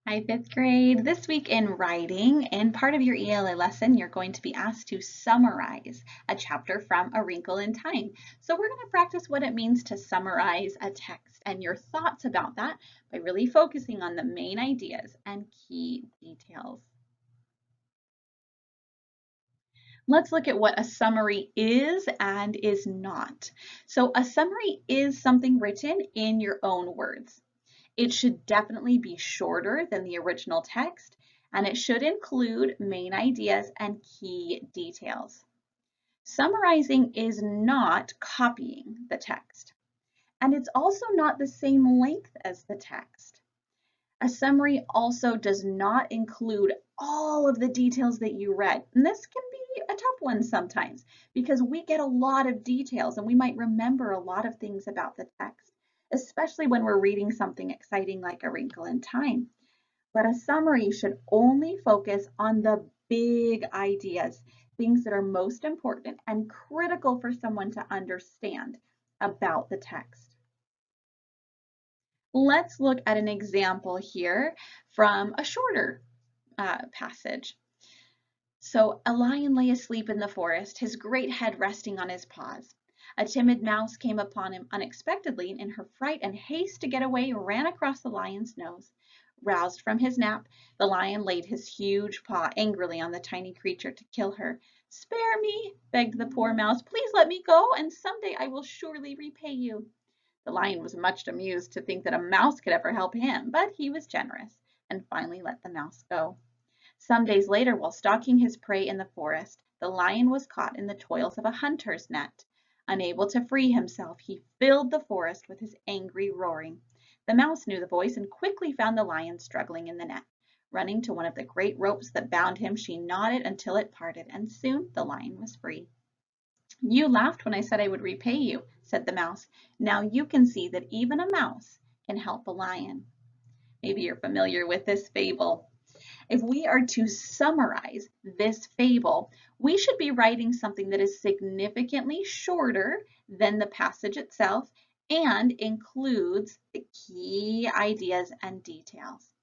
Hi, fifth grade. This week in writing, in part of your ELA lesson, you're going to be asked to summarize a chapter from A Wrinkle in Time. So we're going to practice what it means to summarize a text and your thoughts about that by really focusing on the main ideas and key details. Let's look at what a summary is and is not. So a summary is something written in your own words. It should definitely be shorter than the original text, and it should include main ideas and key details. Summarizing is not copying the text, and it's also not the same length as the text. A summary also does not include all of the details that you read, and this can be a tough one sometimes because we get a lot of details and we might remember a lot of things about the text, especially when we're reading something exciting like A Wrinkle in Time. But a summary should only focus on the big ideas, things that are most important and critical for someone to understand about the text. Let's look at an example here from a shorter passage. So a lion lay asleep in the forest, his great head resting on his paws. A timid mouse came upon him unexpectedly, and in her fright and haste to get away, ran across the lion's nose. Roused from his nap, the lion laid his huge paw angrily on the tiny creature to kill her. "Spare me," begged the poor mouse. "Please let me go, and someday I will surely repay you." The lion was much amused to think that a mouse could ever help him, but he was generous and finally let the mouse go. Some days later, while stalking his prey in the forest, the lion was caught in the toils of a hunter's net. Unable to free himself, he filled the forest with his angry roaring. The mouse knew the voice and quickly found the lion struggling in the net. Running to one of the great ropes that bound him, she knotted it until it parted, and soon the lion was free. "You laughed when I said I would repay you," said the mouse. "Now you can see that even a mouse can help a lion." Maybe you're familiar with this fable. If we are to summarize this fable, we should be writing something that is significantly shorter than the passage itself and includes the key ideas and details.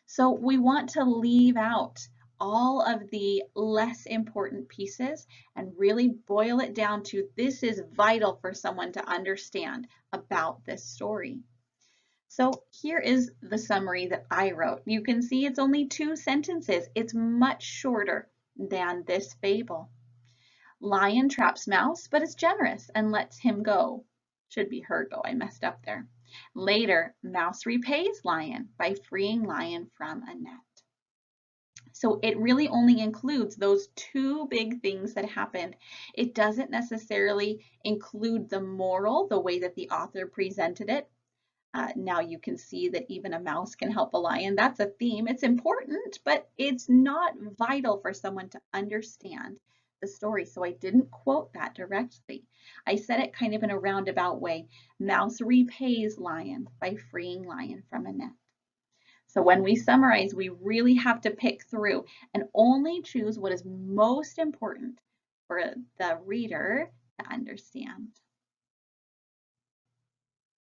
So we want to leave out all of the less important pieces and really boil it down to this is vital for someone to understand about this story. So here is the summary that I wrote. You can see it's only 2 sentences. It's much shorter than this fable. Lion traps mouse, but is generous and lets him go. Should be heard though, I messed up there. Later, mouse repays lion by freeing lion from a net. So it really only includes those 2 big things that happened. It doesn't necessarily include the moral, the way that the author presented it. Now you can see that even a mouse can help a lion. That's a theme. It's important, but it's not vital for someone to understand the story. So I didn't quote that directly. I said it kind of in a roundabout way. Mouse repays lion by freeing lion from a net. So when we summarize, we really have to pick through and only choose what is most important for the reader to understand.